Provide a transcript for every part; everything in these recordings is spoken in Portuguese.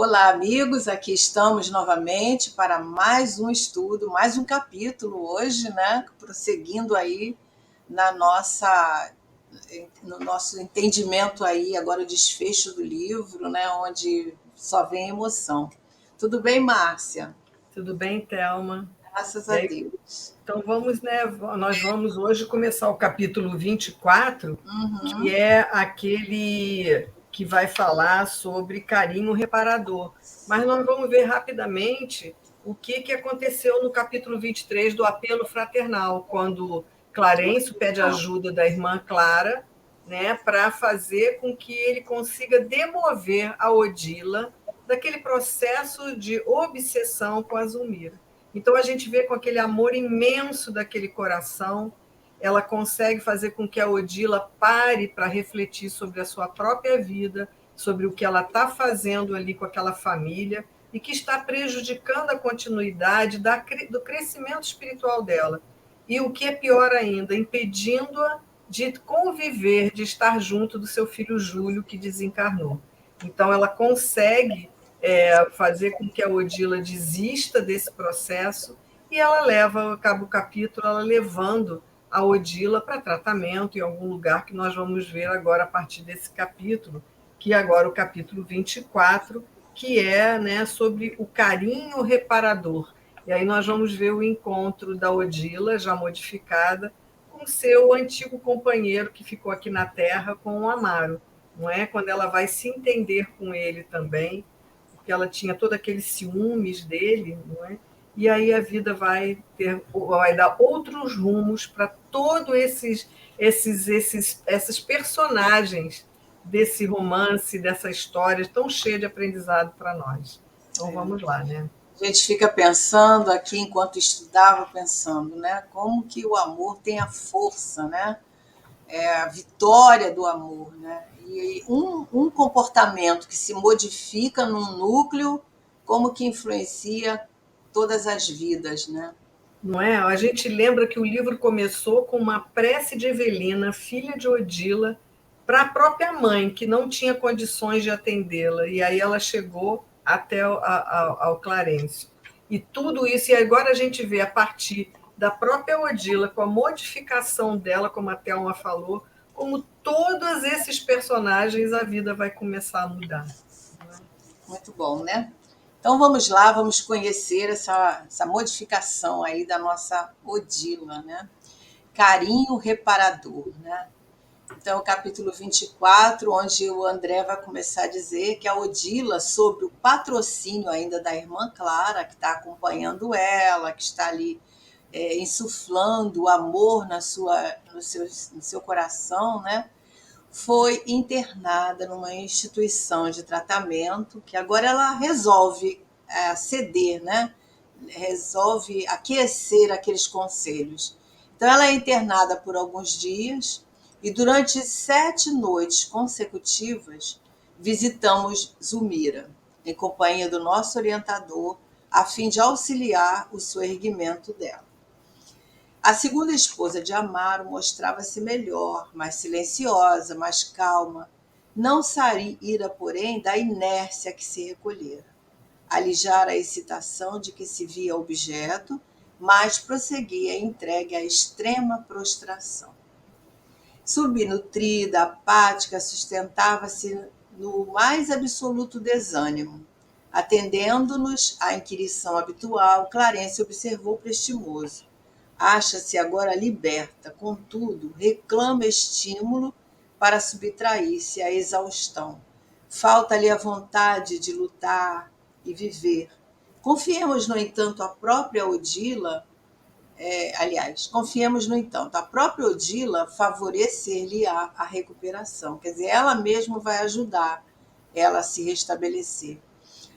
Olá, amigos. Aqui estamos novamente para mais um estudo, mais um capítulo hoje, né? Prosseguindo aí na nossa, no nosso entendimento aí agora o desfecho do livro, né? Onde só vem emoção. Tudo bem, Márcia? Tudo bem, Thelma? Graças E a aí, Deus. então vamos, né? Nós vamos hoje começar o capítulo 24, que Uhum. é aquele que vai falar sobre carinho reparador. Mas nós vamos ver rapidamente o que aconteceu no capítulo 23 do apelo fraternal, quando Clarencio pede ajuda da irmã Clara, né, para fazer com que ele consiga demover a Odila daquele processo de obsessão com a Zulmira. Então a gente vê com aquele amor imenso daquele coração, ela consegue fazer com que a Odila pare para refletir sobre a sua própria vida, sobre o que ela está fazendo ali com aquela família e que está prejudicando a continuidade do crescimento espiritual dela. E o que é pior ainda, impedindo-a de conviver, de estar junto do seu filho Júlio, que desencarnou. Então ela consegue fazer com que a Odila desista desse processo e ela leva, acaba o capítulo, ela levando a Odila para tratamento em algum lugar que nós vamos ver agora a partir desse capítulo, que é agora o capítulo 24, que é, né, sobre o carinho reparador. E aí nós vamos ver o encontro da Odila, já modificada, com seu antigo companheiro que ficou aqui na Terra, com o Amaro. Não é? Quando ela vai se entender com ele também, porque ela tinha todo aqueles ciúmes dele, não é? E aí a vida vai dar outros rumos para todos esses personagens desse romance, dessa história tão cheia de aprendizado para nós. Então vamos lá, né? A gente fica pensando aqui, enquanto estudava, pensando, né? Como que o amor tem a força, né? A vitória do amor, né? E um comportamento que se modifica num núcleo, como que influencia todas as vidas, né? Não é? A gente lembra que o livro começou com uma prece de Evelina, filha de Odila, para a própria mãe, que não tinha condições de atendê-la. E aí ela chegou até ao Clarencio. E tudo isso, e agora a gente vê a partir da própria Odila, com a modificação dela, como a Thelma falou, como todos esses personagens a vida vai começar a mudar. Muito bom, né? Então vamos lá, vamos conhecer essa modificação aí da nossa Odila, né? Carinho reparador, né? Então, o capítulo 24, onde o André vai começar a dizer que a Odila, sob o patrocínio ainda da irmã Clara, que está acompanhando ela, que está ali insuflando o amor no seu coração, né? Foi internada numa instituição de tratamento que agora ela resolve ceder, né? Resolve aquecer aqueles conselhos. Então, ela é internada por alguns dias e durante 7 noites consecutivas visitamos Zulmira, em companhia do nosso orientador, a fim de auxiliar o soerguimento dela. A segunda esposa de Amaro mostrava-se melhor, mais silenciosa, mais calma. Não saíra, porém, da inércia que se recolhera. Alijara a excitação de que se via objeto, mas prosseguia entregue à extrema prostração. Subnutrida, apática, sustentava-se no mais absoluto desânimo. Atendendo-nos à inquirição habitual, Clarence observou prestimoso. Acha-se agora liberta, contudo, reclama estímulo para subtrair-se à exaustão. Falta-lhe a vontade de lutar e viver. Confiemos, no entanto, a própria Odila, confiemos, no entanto, a própria Odila favorecer-lhe a recuperação. Quer dizer, ela mesma vai ajudar ela a se restabelecer.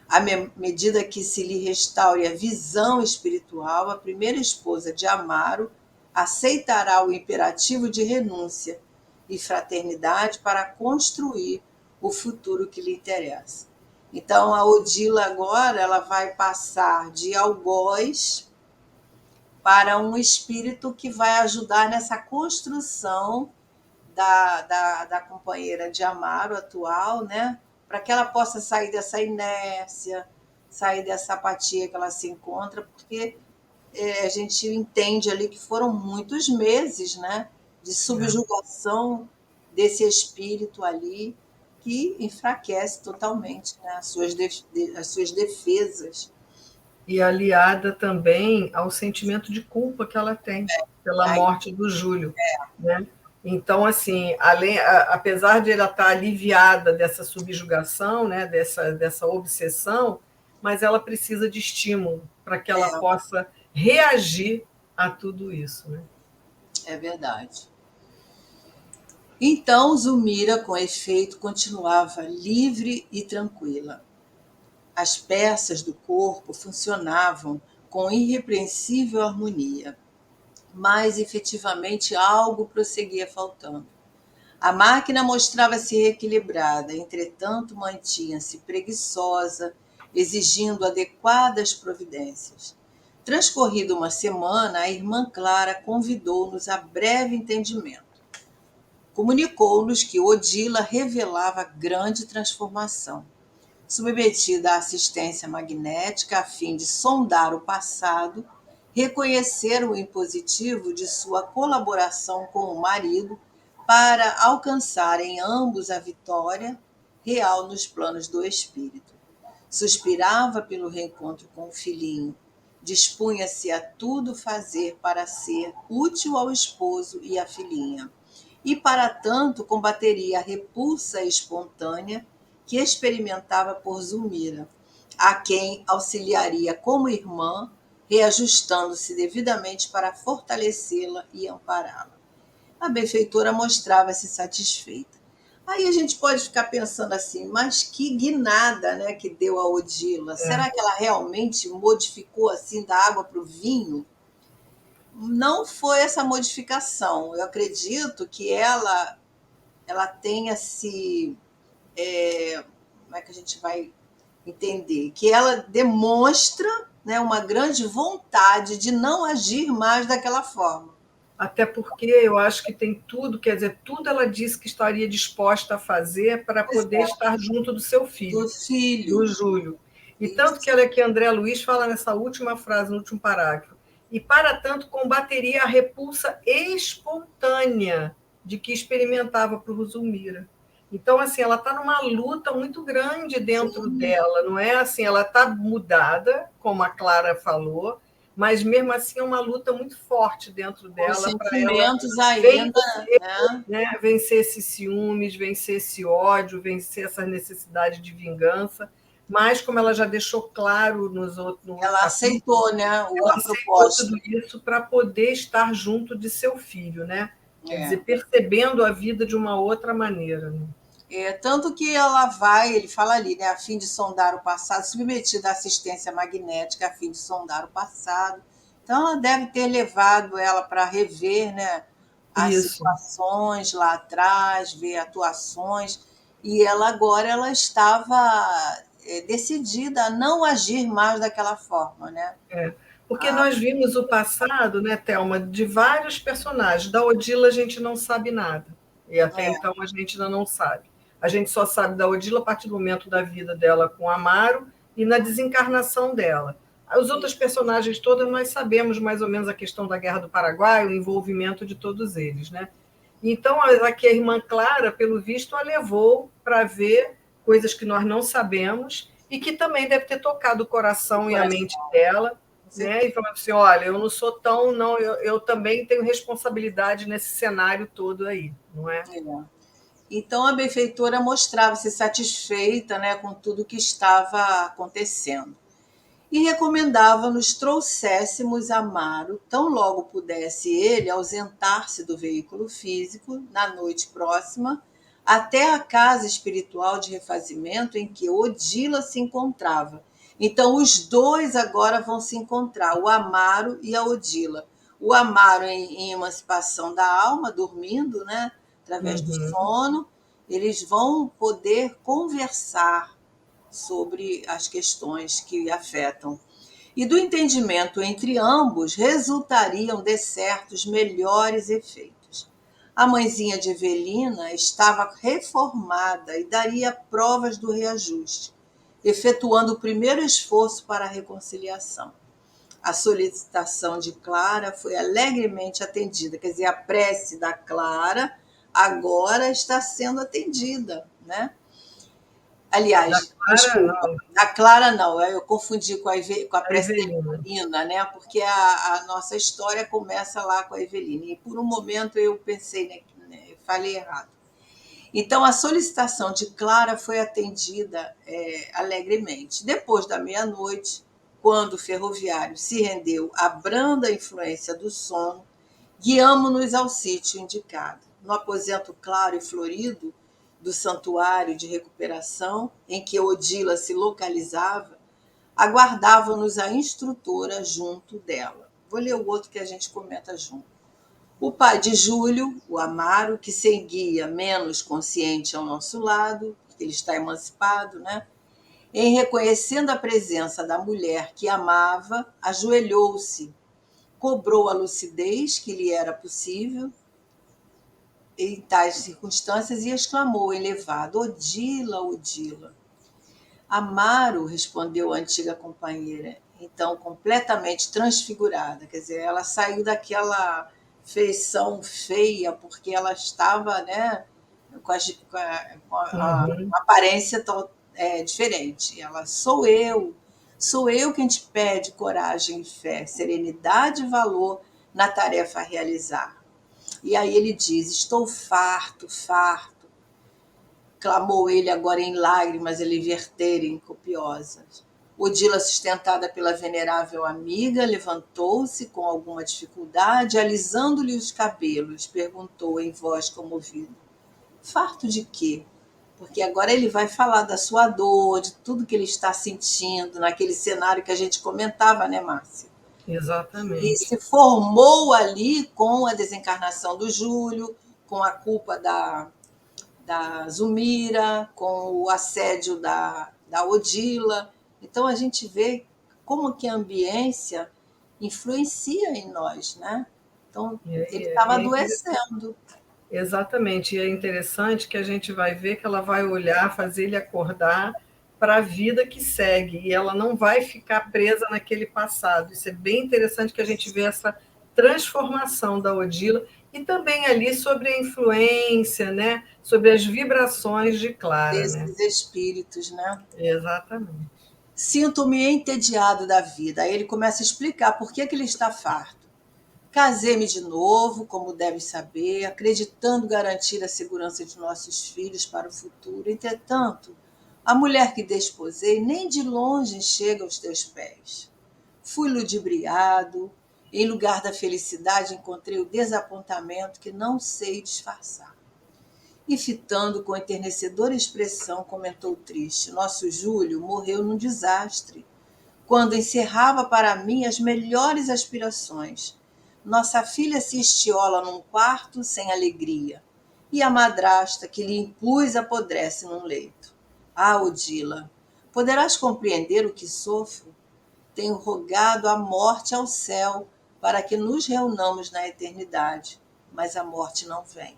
À medida que se lhe restaure a visão espiritual, a primeira esposa de Amaro aceitará o imperativo de renúncia e fraternidade para construir o futuro que lhe interessa. Então, a Odila agora ela vai passar de algoz para um espírito que vai ajudar nessa construção da companheira de Amaro atual, né? para que ela possa sair dessa inércia, sair dessa apatia que ela se encontra, porque a gente entende ali que foram muitos meses, né, de subjugação desse espírito ali que enfraquece totalmente, né, as suas defesas. E aliada também ao sentimento de culpa que ela tem pela Aí, morte do Júlio, né? Então, assim, apesar de ela estar aliviada dessa subjugação, né, dessa obsessão, mas ela precisa de estímulo para que ela possa reagir a tudo isso, né? é verdade. Então, Zulmira, com efeito, continuava livre e tranquila. As peças do corpo funcionavam com irrepreensível harmonia, mas efetivamente algo prosseguia faltando. A máquina mostrava-se reequilibrada, entretanto mantinha-se preguiçosa, exigindo adequadas providências. Transcorrida uma semana, a irmã Clara convidou-nos a breve entendimento. Comunicou-nos que Odila revelava grande transformação, submetida à assistência magnética a fim de sondar o passado, reconhecer o impositivo de sua colaboração com o marido para alcançarem ambos a vitória real nos planos do espírito. Suspirava pelo reencontro com o filhinho, dispunha-se a tudo fazer para ser útil ao esposo e à filhinha, e para tanto combateria a repulsa espontânea que experimentava por Zulmira, a quem auxiliaria como irmã, reajustando-se devidamente para fortalecê-la e ampará-la. A benfeitora mostrava-se satisfeita. Aí a gente pode ficar pensando assim, mas que guinada, né, que deu a Odila? Será que ela realmente modificou assim da água para o vinho? Não foi essa modificação. Eu acredito que ela tenha se como é que a gente vai entender? Que ela demonstra, né, uma grande vontade de não agir mais daquela forma. Até porque eu acho que tem tudo, quer dizer, tudo ela disse que estaria disposta a fazer para poder estar junto do seu Do filho, do filho. Júlio. E tanto que Isso. olha que André Luiz fala nessa última frase, no último parágrafo. E para tanto combateria a repulsa espontânea de que experimentava por Zulmira. Então, assim, ela está numa luta muito grande dentro Sim. dela, não é assim, ela está mudada, como a Clara falou, mas mesmo assim é uma luta muito forte dentro Com dela para ela sentimentos ainda, vencer, né? né, vencer esses ciúmes, vencer esse ódio, vencer essa necessidade de vingança. Mas, como ela já deixou claro no outro Ela capítulo, aceitou, né, ela a aceitou tudo proposta. isso para poder estar junto de seu filho, né? Quer dizer, É. percebendo a vida de uma outra maneira. Né? Tanto que ela vai, ele fala ali, né, a fim de sondar o passado, submetida à assistência magnética, a fim de sondar o passado. Então, ela deve ter levado ela para rever, né, as Isso. situações lá atrás, ver atuações, e ela agora ela estava decidida a não agir mais daquela forma, né? É. Porque nós vimos o passado, né, Thelma, de vários personagens. Da Odila a gente não sabe nada. E até É, então a gente ainda não sabe. A gente só sabe da Odila a partir do momento da vida dela com Amaro e na desencarnação dela. Os outros personagens todos nós sabemos mais ou menos a questão da Guerra do Paraguai, o envolvimento de todos eles, né? Então, aqui a irmã Clara, pelo visto, a levou para ver coisas que nós não sabemos e que também deve ter tocado o o coração e a mente coração, dela, com né? E certeza. falou assim: olha, eu não sou tão, não, eu também tenho responsabilidade nesse cenário todo aí, não é? É. Então, a benfeitora mostrava-se satisfeita, né, com tudo que estava acontecendo e recomendava-nos trouxéssemos Amaro, tão logo pudesse ele ausentar-se do veículo físico na noite próxima, até a casa espiritual de refazimento em que Odila se encontrava. Então, os dois agora vão se encontrar, o Amaro e a Odila. O Amaro em emancipação da alma, dormindo, né, através do Uhum. sono, eles vão poder conversar sobre as questões que afetam. E do entendimento entre ambos resultariam de certos melhores efeitos. A mãezinha de Evelina estava reformada e daria provas do reajuste, efetuando o primeiro esforço para a reconciliação. A solicitação de Clara foi alegremente atendida, quer dizer, a prece da Clara agora está sendo atendida, né? Da Aliás, Clara, desculpa, não, a Clara não, eu confundi com a a prece da Evelina. Evelina, né? Porque a nossa história começa lá com a Evelina. E por um momento eu pensei, né, falei errado. Então, a solicitação de Clara foi atendida alegremente. Depois da meia-noite, quando o ferroviário se rendeu à branda influência do sono, guiamo-nos ao sítio indicado. No aposento claro e florido do santuário de recuperação, em que Odila se localizava, aguardava-nos a instrutora junto dela. Vou ler o outro que a gente comenta junto. O pai de Júlio, o Amaro, que seguia menos consciente ao nosso lado, porque ele está emancipado, né? Em reconhecendo a presença da mulher que amava, ajoelhou-se, cobrou a lucidez que lhe era possível em tais circunstâncias e exclamou elevado: Odila, Odila. Amaro, respondeu a antiga companheira, então completamente transfigurada, quer dizer, ela saiu daquela feição feia porque ela estava, né, com Uhum. a aparência diferente. Ela, sou eu quem te pede coragem e fé, serenidade e valor na tarefa a realizar. E aí ele diz: estou farto, farto, clamou ele agora em lágrimas a lhe verterem copiosas. Odila, sustentada pela venerável amiga, levantou-se com alguma dificuldade, alisando-lhe os cabelos, perguntou em voz comovida: farto de quê? Porque agora ele vai falar da sua dor, de tudo que ele está sentindo, naquele cenário que a gente comentava, né, Márcia? E Exatamente. se formou ali com a desencarnação do Júlio, com a culpa da Zumira, com o assédio da Odila. Então a gente vê como que a ambiência influencia em nós, né? Então ele estava E é interessante. adoecendo. Exatamente. E é interessante que a gente vai ver que ela vai olhar, fazer ele acordar para a vida que segue. E ela não vai ficar presa naquele passado. Isso é bem interessante que a gente vê essa transformação da Odila e também ali sobre a influência, né? Sobre as vibrações de Clara, né? Desses espíritos, né? Exatamente. Sinto-me entediado da vida. Aí ele começa a explicar por que ele está farto. Casei-me de novo, como deve saber, acreditando garantir a segurança de nossos filhos para o futuro. Entretanto, a mulher que desposei nem de longe chega aos teus pés. Fui ludibriado, em lugar da felicidade encontrei o desapontamento que não sei disfarçar. E fitando com enternecedora expressão, comentou triste: nosso Júlio morreu num desastre, quando encerrava para mim as melhores aspirações. Nossa filha se estiola num quarto sem alegria, e a madrasta que lhe impus apodrece num leito. Ah, Odila, poderás compreender o que sofro? Tenho rogado a morte ao céu para que nos reunamos na eternidade, mas a morte não vem.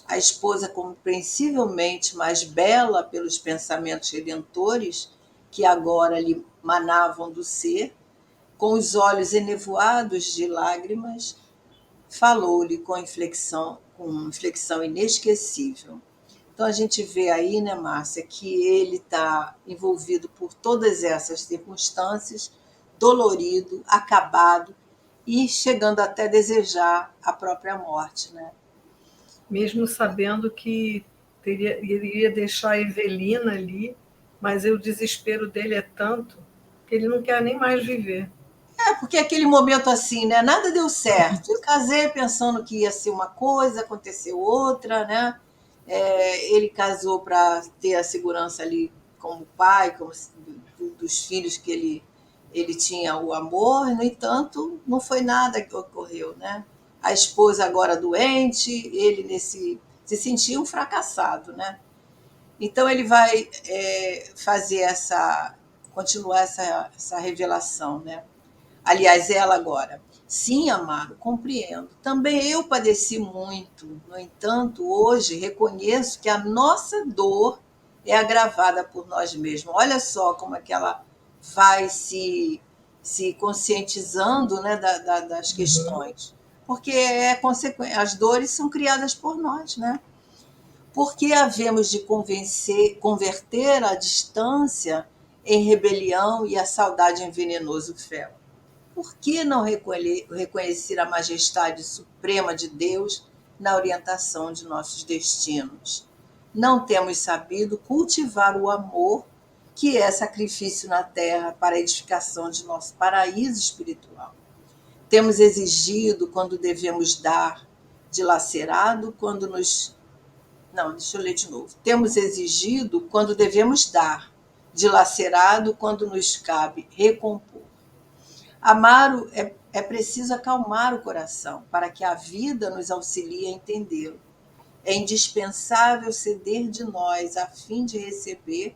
A esposa, compreensivelmente mais bela pelos pensamentos redentores que agora lhe manavam do ser, com os olhos enevoados de lágrimas, falou-lhe com inflexão inesquecível. Então a gente vê aí, né, Márcia, que ele está envolvido por todas essas circunstâncias, dolorido, acabado e chegando até desejar a própria morte, né? Mesmo sabendo que iria deixar a Evelina ali, mas o desespero dele é tanto que ele não quer nem mais viver. Porque aquele momento assim, né? Nada deu certo. Eu casei pensando que ia ser uma coisa, aconteceu outra, né? Ele casou para ter a segurança ali como pai, dos filhos que ele tinha o amor, no entanto, não foi nada que ocorreu, né? A esposa agora doente, ele se sentia um fracassado, né? Então ele vai fazer continuar essa revelação, né? Aliás, ela agora. Sim, Amaro, compreendo. Também eu padeci muito. No entanto, hoje reconheço que a nossa dor é agravada por nós mesmos. Olha só como é que ela vai se conscientizando, né, das Uhum. questões. Porque as dores são criadas por nós, né? Por que havemos de converter a distância em rebelião e a saudade em venenoso fel? Por que não reconhecer a majestade suprema de Deus na orientação de nossos destinos? Não temos sabido cultivar o amor, que é sacrifício na terra para a edificação de nosso paraíso espiritual. Temos exigido quando devemos dar, dilacerado quando nos. Não, deixa eu ler de novo. Temos exigido quando devemos dar, dilacerado quando nos cabe recompor. Amar é preciso acalmar o coração para que a vida nos auxilie a entendê-lo. É indispensável ceder de nós a fim de receber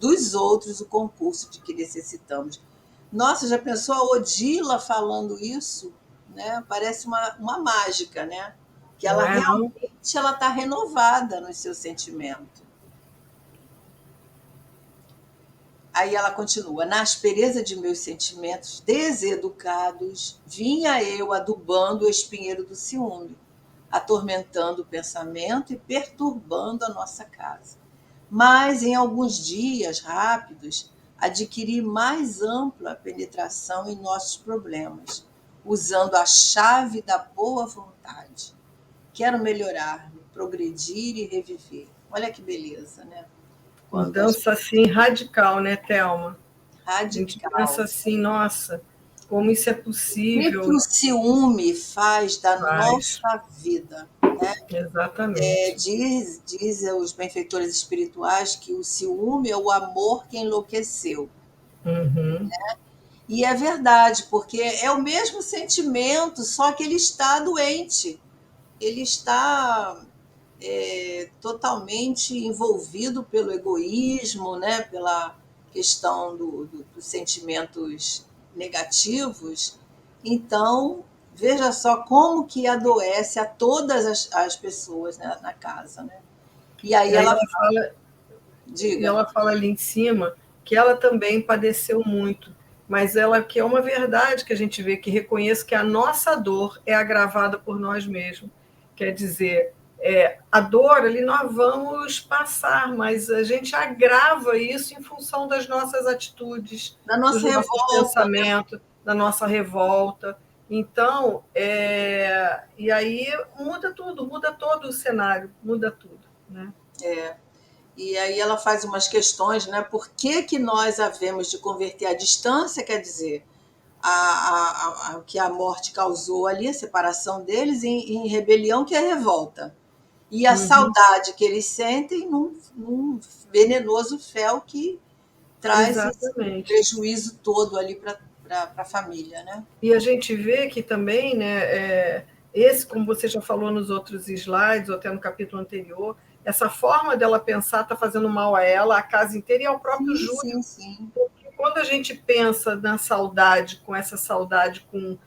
dos outros o concurso de que necessitamos. Nossa, já pensou a Odila falando isso? Né? Parece uma mágica, né? Que Não ela é, não? realmente ela está renovada no seu sentimento. Aí ela continua: na aspereza de meus sentimentos deseducados, vinha eu adubando o espinheiro do ciúme, atormentando o pensamento e perturbando a nossa casa. Mas em alguns dias rápidos, adquiri mais ampla penetração em nossos problemas, usando a chave da boa vontade. Quero melhorar-me, progredir e reviver. Olha que beleza, né? Quando a gente Mudança assim radical, né, Thelma? A gente pensa radical. assim, nossa, como isso é O que que o possível? ciúme faz da Faz, nossa vida? exatamente. Diz os benfeitores espirituais que o ciúme é o amor que enlouqueceu. Uhum. E é verdade, porque é o mesmo sentimento, só que ele está doente. Ele está totalmente envolvido pelo egoísmo, né? Pela questão dos sentimentos negativos. Então, veja só como que adoece a todas as pessoas, né, na casa. Né? E aí E aí ela ela fala, e diga, ela fala ali em cima que ela também padeceu muito, mas ela que é uma verdade que a gente vê, que reconhece que a nossa dor é agravada por nós mesmos. Quer dizer, a dor ali nós vamos passar, mas a gente agrava isso em função das nossas atitudes, na dos nossa nossos revolta, pensamentos, da nossa revolta. Então, e aí muda todo o cenário, muda tudo, né? é, e aí ela faz umas questões, né? Por que, que nós havemos de converter a distância, quer dizer, o que a morte causou ali, a separação deles, em rebelião, que é revolta. E a Uhum. saudade que eles sentem num venenoso fel que traz esse Exatamente. prejuízo todo ali para a família, né? E a gente vê que também, né, esse, como você já falou nos outros slides, ou até no capítulo anterior, essa forma dela pensar está fazendo mal a ela, a casa inteira e ao próprio Sim, Júlio. sim, sim. Porque quando a gente pensa na saudade, com essa saudade com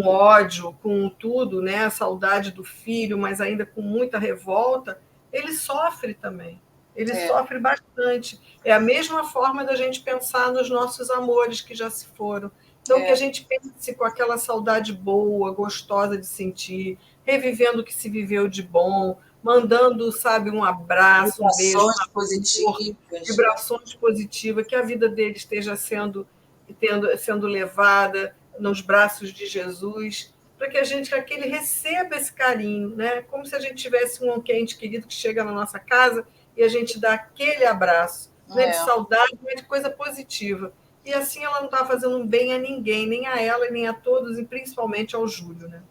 ódio, com tudo, né, a saudade do filho, mas ainda com muita revolta, ele sofre também. Ele É, sofre bastante. É a mesma forma da gente pensar nos nossos amores que já se foram. Então, que a é. gente pense com aquela saudade boa, gostosa de sentir, revivendo o que se viveu de bom, mandando, sabe, um abraço, um beijo, Vibrações um amor, positivas, né? vibrações positivas, que a vida dele esteja sendo levada nos braços de Jesus, para que a gente, que ele receba esse carinho, né? Como se a gente tivesse um ente querido que chega na nossa casa e a gente dá aquele abraço, não é de É. saudade, mas de coisa positiva. E assim ela não está fazendo um bem a ninguém, nem a ela, nem a todos, e principalmente ao Júlio, né?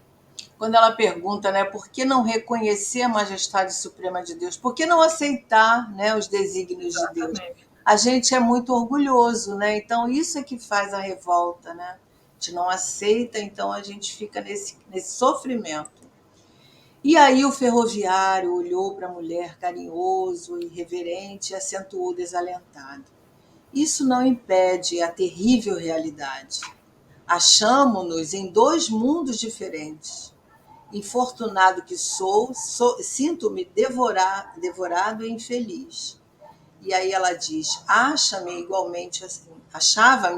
Quando ela pergunta, né, por que não reconhecer a majestade suprema de Deus? Por que não aceitar, né, os desígnios de Deus? Exatamente. A gente é muito orgulhoso, né? Então isso é que faz a revolta, né? A gente não aceita, então a gente fica nesse sofrimento. E aí o ferroviário olhou para a mulher carinhoso e reverente e acentuou desalentado. Isso não impede a terrível realidade. Achamo-nos em dois mundos diferentes. Infortunado que sinto-me devorado e infeliz. E aí ela diz: achava-me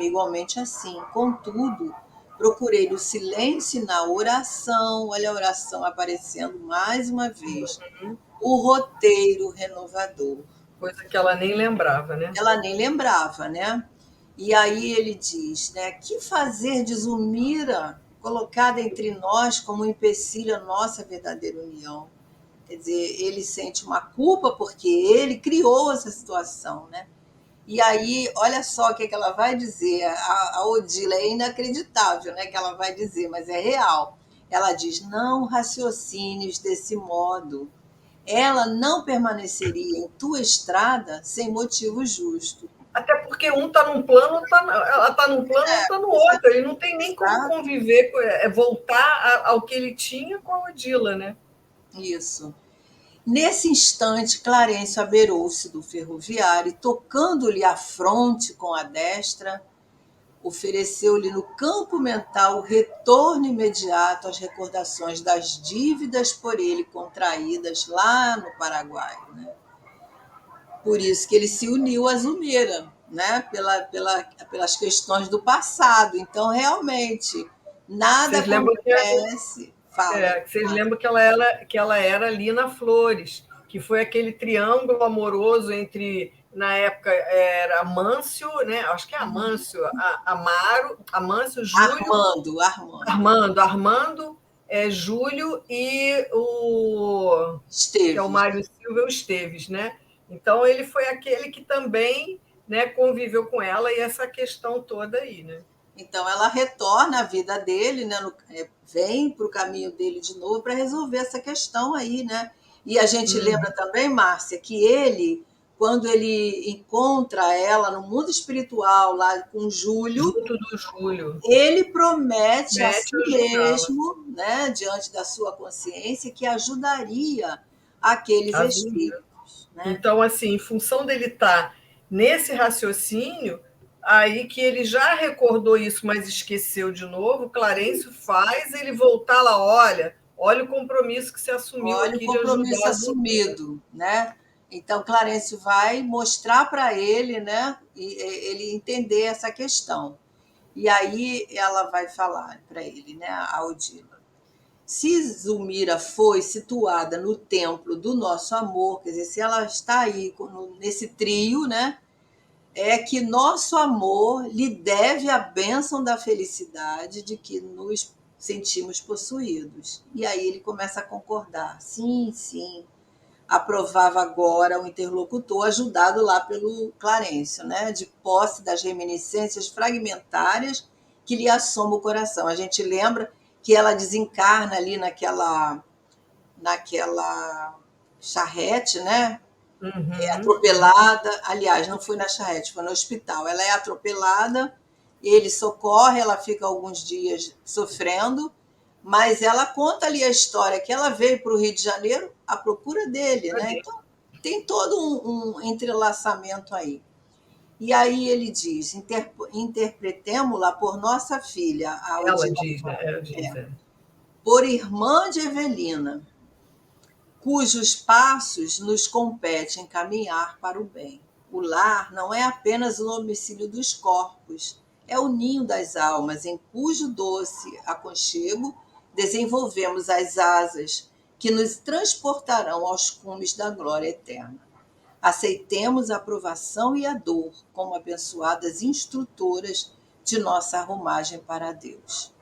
igualmente assim. Contudo, procurei no silêncio e na oração, olha a oração aparecendo mais uma vez, o roteiro renovador. Coisa que ela nem lembrava, né? Ela nem lembrava, né? E aí ele diz, né? Que fazer de Zulmira colocada entre nós como um empecilho à nossa verdadeira união? Quer dizer, ele sente uma culpa porque ele criou essa situação, né? E aí, olha só o que, é que ela vai dizer. A Odila é inacreditável, né? Que ela vai dizer, mas é real. Ela diz: não raciocínios desse modo. Ela não permaneceria em tua estrada sem motivo justo. Até porque um está num plano, ela está num plano, um está no outro. Ele não tem nem como Exato. conviver, voltar ao que ele tinha com a Odila, né? Isso. Nesse instante, Clarencio abeirou-se do ferroviário e, tocando-lhe a fronte com a destra, ofereceu-lhe no campo mental o retorno imediato às recordações das dívidas por ele contraídas lá no Paraguai. Né? Por isso que ele se uniu a Zumeira, né? Pelas questões do passado. Então, realmente, nada Vocês lembram acontece. Fala. vocês lembram que ela era Lina Flores, que foi aquele triângulo amoroso entre, na época, era Amâncio, né? Acho que é Amâncio, Amaro, Amâncio, Júlio, Armando, Júlio e o que é o Esteves. Mário Silva e o Esteves, né? Então ele foi aquele que também, né, conviveu com ela e essa questão toda aí, né? Então ela retorna à vida dele, né? Vem para o caminho dele de novo para resolver essa questão aí, né? E a gente lembra também, Márcia, que ele, quando ele encontra ela no mundo espiritual, lá com Júlio, Junto do Júlio, ele promete a si mete ajudá-la, mesmo, né, diante da sua consciência, que ajudaria aqueles Azul. espíritos, né? Então, assim, em função dele estar nesse raciocínio, aí que ele já recordou isso, mas esqueceu de novo, Clarencio faz ele voltar lá, olha o compromisso que se assumiu Olha o aqui de ajudar compromisso a Zulmira. assumido, né? Então, Clarencio vai mostrar para ele, né, e ele entender essa questão. E aí ela vai falar para ele, né, a Odila. Se Zulmira foi situada no templo do nosso amor, quer dizer, se ela está aí nesse trio, né, é que nosso amor lhe deve a bênção da felicidade de que nos sentimos possuídos. E aí ele começa a concordar. Sim, sim. Aprovava agora o interlocutor, ajudado lá pelo Clarencio, né? De posse das reminiscências fragmentárias que lhe assomam o coração. A gente lembra que ela desencarna ali naquela charrete, né? É atropelada. Aliás, não foi na charrete, foi no hospital. Ela é atropelada, ele socorre, ela fica alguns dias sofrendo, mas ela conta ali a história que ela veio para o Rio de Janeiro à procura dele, né? Então tem todo um entrelaçamento aí. E aí ele diz: interpretemo-la por nossa filha, a Ela Odila, diz, né? Ela diz, por irmã de Evelina, cujos passos nos competem caminhar para o bem. O lar não é apenas o domicílio dos corpos, é o ninho das almas, em cujo doce aconchego desenvolvemos as asas que nos transportarão aos cumes da glória eterna. Aceitemos a aprovação e a dor como abençoadas instrutoras de nossa arrumagem para Deus.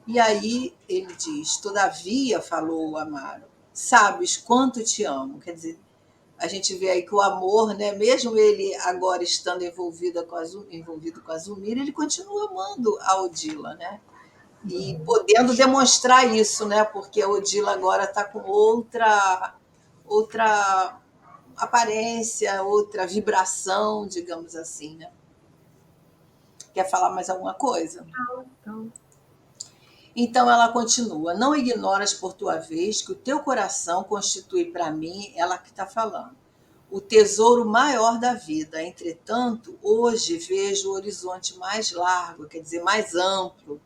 E aí ele diz: todavia, falou o Amaro, sabes quanto te amo. Quer dizer, a gente vê aí que o amor, né, mesmo ele agora estando envolvido com a Zulmira, ele continua amando a Odila, né? E podendo demonstrar isso, né? Porque a Odila agora está com outra aparência, outra vibração, digamos assim, né? Quer falar mais alguma coisa? então, Então ela continua: não ignoras por tua vez que o teu coração constitui para mim, ela que está falando, o tesouro maior da vida. Entretanto, hoje vejo o horizonte mais largo, quer dizer, mais amplo.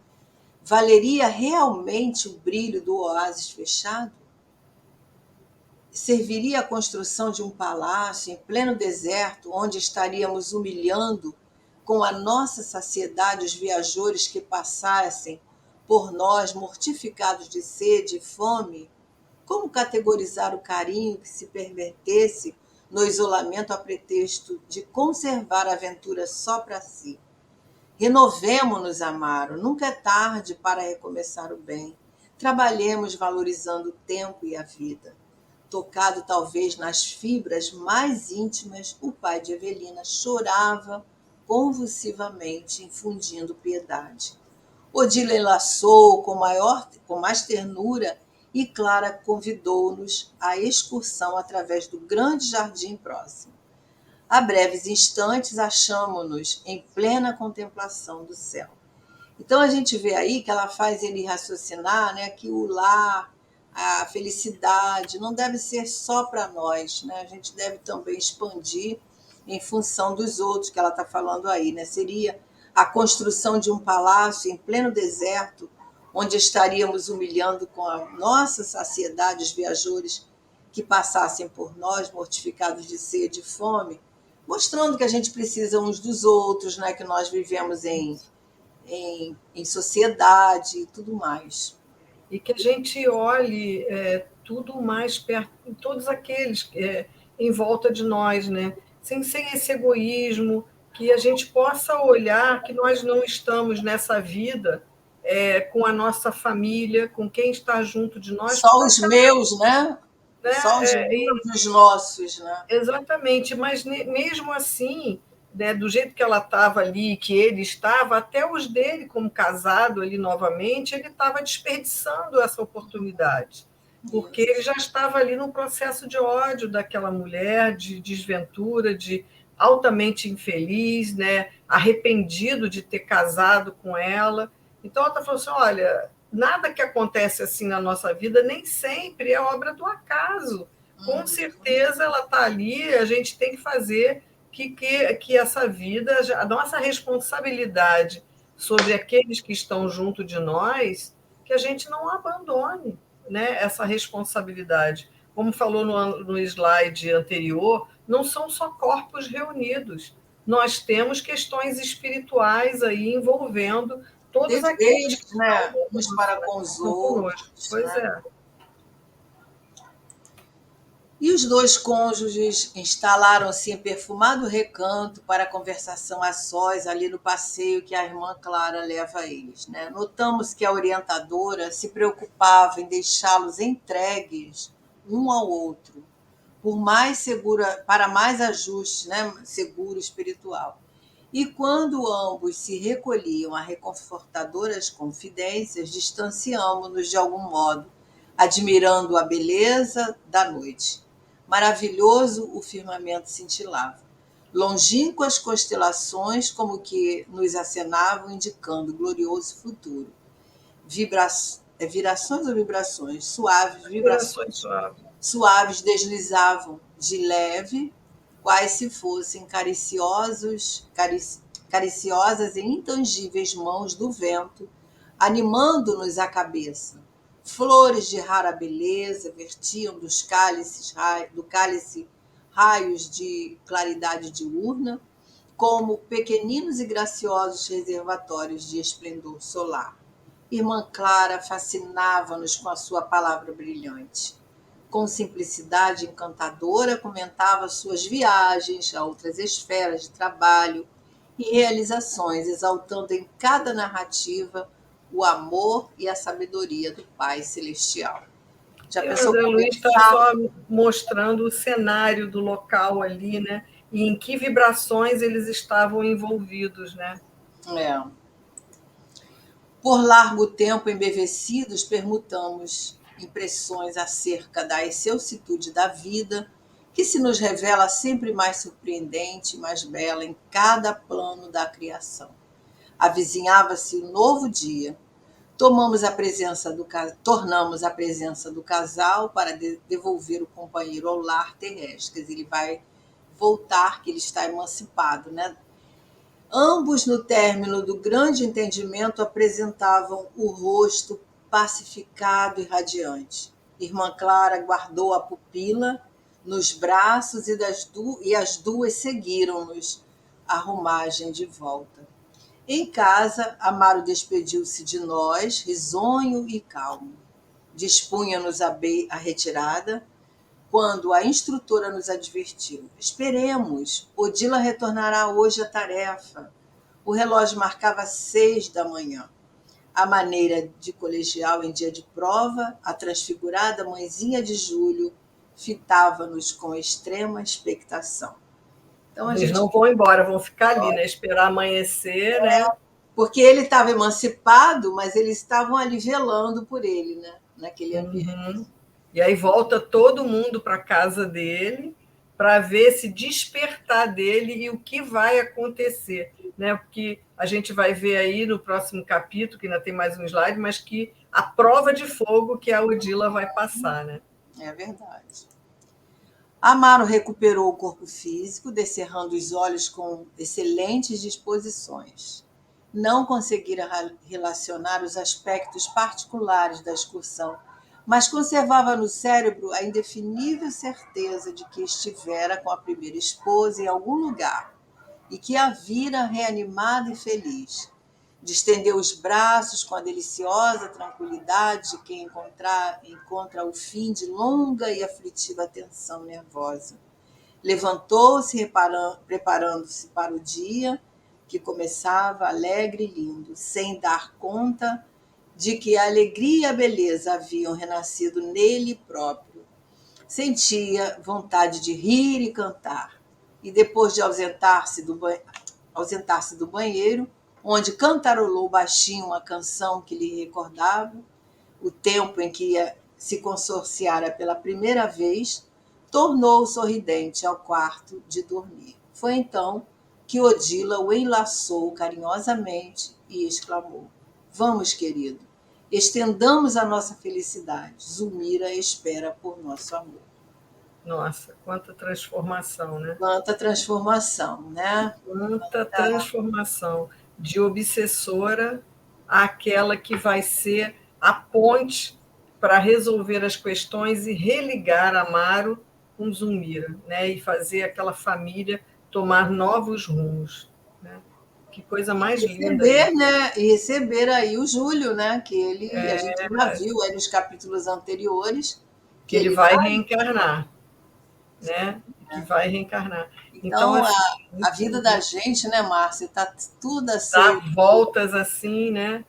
Valeria realmente o brilho do oásis fechado? Serviria a construção de um palácio em pleno deserto, onde estaríamos humilhando com a nossa saciedade os viajores que passassem por nós mortificados de sede e fome? Como categorizar o carinho que se pervertesse no isolamento a pretexto de conservar a aventura só para si? Renovemo-nos, Amaro. Nunca é tarde para recomeçar o bem. Trabalhemos valorizando o tempo e a vida. Tocado talvez nas fibras mais íntimas, o pai de Evelina chorava convulsivamente, infundindo piedade. Odila enlaçou com mais ternura e Clara convidou-nos à excursão através do grande jardim próximo. A breves instantes achamo-nos em plena contemplação do céu. Então a gente vê aí que ela faz ele raciocinar, né, que o lar, a felicidade não deve ser só para nós, né? A gente deve também expandir em função dos outros que ela está falando aí, né? Seria a construção de um palácio em pleno deserto, onde estaríamos humilhando com a nossa saciedade os viajores que passassem por nós, mortificados de sede e fome, mostrando que a gente precisa uns dos outros, né? Que nós vivemos em sociedade e tudo mais. E que a gente olhe tudo mais perto, todos aqueles em volta de nós, né? Sem esse egoísmo, que a gente possa olhar que nós não estamos nessa vida com a nossa família, com quem está junto de nós, Só por os acaso, meus, né? né? Só os meus e os nossos, né? Exatamente, mas mesmo assim, né, do jeito que ela estava ali, que ele estava, até os dele, como casado ali novamente, ele estava desperdiçando essa oportunidade, porque ele Isso. já estava ali no processo de ódio daquela mulher, de desventura, de altamente infeliz, né, arrependido de ter casado com ela. Então ela está falando assim: olha, nada que acontece assim na nossa vida nem sempre é obra do acaso. Com certeza ela está ali, a gente tem que fazer que essa vida, a nossa responsabilidade sobre aqueles que estão junto de nós, que a gente não abandone, né, essa responsabilidade. Como falou no slide anterior, não são só corpos reunidos, nós temos questões espirituais aí envolvendo todos aqueles que Deveres, estão né? Uns para com os conosco. outros, Pois né? é. E os dois cônjuges instalaram-se em perfumado recanto para a conversação a sós ali no passeio que a irmã Clara leva a eles, né? Notamos que a orientadora se preocupava em deixá-los entregues um ao outro, para mais ajuste, né? Seguro espiritual. E quando ambos se recolhiam a reconfortadoras confidências, distanciamo-nos de algum modo, admirando a beleza da noite. Maravilhoso o firmamento cintilava. Longínquas constelações como que nos acenavam, indicando glorioso futuro. Virações ou vibrações? Suaves Respirações vibrações. suaves. Suaves deslizavam de leve, quais se fossem cariciosas e intangíveis mãos do vento, animando-nos a cabeça. Flores de rara beleza vertiam do cálice raios de claridade diurna, como pequeninos e graciosos reservatórios de esplendor solar. Irmã Clara fascinava-nos com a sua palavra brilhante. Com simplicidade encantadora, comentava suas viagens a outras esferas de trabalho e realizações, exaltando em cada narrativa o amor e a sabedoria do Pai Celestial. Já E o pensou André Luiz está conversar? só mostrando o cenário do local ali, né? E em que vibrações eles estavam envolvidos, né? É. Por largo tempo embevecidos, permutamos impressões acerca da excelsitude da vida, que se nos revela sempre mais surpreendente e mais bela em cada plano da criação. Avizinhava-se o novo dia. Tornamos a presença do casal para devolver o companheiro ao lar terrestre. Quer dizer, ele vai voltar, que ele está emancipado, né? Ambos, no término do grande entendimento, apresentavam o rosto pacificado e radiante. Irmã Clara guardou a pupila nos braços e as duas seguiram-nos a rumagem de volta. Em casa, Amaro despediu-se de nós, risonho e calmo. Dispunha-nos a retirada, quando a instrutora nos advertiu: esperemos, Odila retornará hoje à tarefa. O relógio marcava 6 da manhã. À maneira de colegial em dia de prova, a transfigurada mãezinha de Júlio fitava-nos com extrema expectação. Então a Eles gente, não vão embora, vão ficar ali, né? Esperar amanhecer, né? porque ele estava emancipado, mas eles estavam ali velando por ele, né? Naquele ambiente. Uhum. E aí volta todo mundo para a casa dele para ver esse despertar dele e o que vai acontecer, né? Porque a gente vai ver aí no próximo capítulo, que ainda tem mais um slide, mas que a prova de fogo que a Odila vai passar, né? É verdade. Amaro recuperou o corpo físico, descerrando os olhos com excelentes disposições. Não conseguira relacionar os aspectos particulares da excursão, mas conservava no cérebro a indefinível certeza de que estivera com a primeira esposa em algum lugar e que a vira reanimada e feliz. Distendeu os braços com a deliciosa tranquilidade de quem encontra o fim de longa e aflitiva tensão nervosa. Levantou-se, preparando-se para o dia, que começava alegre e lindo, sem dar conta de que a alegria e a beleza haviam renascido nele próprio. Sentia vontade de rir e cantar, e depois de ausentar-se do banheiro, onde cantarolou baixinho uma canção que lhe recordava o tempo em que se consorciara pela primeira vez, tornou sorridente ao quarto de dormir. Foi então que Odila o enlaçou carinhosamente e exclamou: vamos, querido, estendamos a nossa felicidade. Zulmira espera por nosso amor. Nossa, quanta transformação, né? Quanta transformação, né? Quanta transformação de obsessora àquela que vai ser a ponte para resolver as questões e religar Amaro com Zulmira, né? E fazer aquela família tomar novos rumos, né? Que coisa mais linda Receber, isso. né? E receber aí o Júlio, né? Que ele, a gente já viu aí nos capítulos anteriores que Que ele ele vai vai. reencarnar, né? Que vai reencarnar. Então, Então, assim, a vida da gente, né, Márcia, está tudo dá assim. voltas assim, né?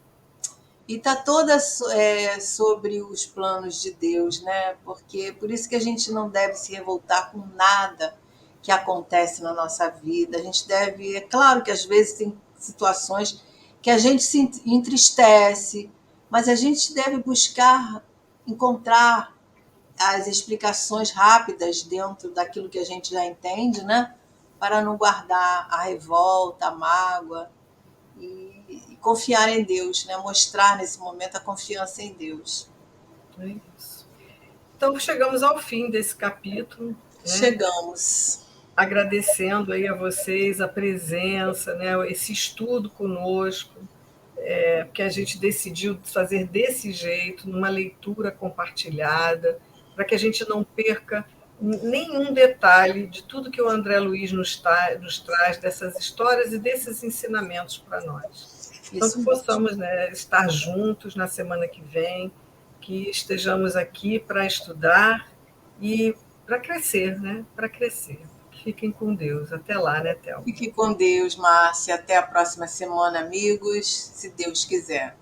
E está toda sobre os planos de Deus, né? Porque por isso que a gente não deve se revoltar com nada que acontece na nossa vida. A gente deve, é claro que às vezes tem situações que a gente se entristece, mas a gente deve buscar encontrar as explicações rápidas dentro daquilo que a gente já entende, né? Para não guardar a revolta, a mágoa e confiar em Deus, né? Mostrar nesse momento a confiança em Deus. É isso. Então, chegamos ao fim desse capítulo, né? Chegamos. Agradecendo aí a vocês a presença, né? Esse estudo conosco, que a gente decidiu fazer desse jeito, numa leitura compartilhada, para que a gente não perca nenhum detalhe de tudo que o André Luiz nos traz dessas histórias e desses ensinamentos para nós. Então, Isso que mesmo. possamos, né, estar juntos na semana que vem, que estejamos aqui para estudar e para crescer, né? Para crescer. Fiquem com Deus. Até lá, né, Thelma? Fique com Deus, Márcia. Até a próxima semana, amigos, se Deus quiser.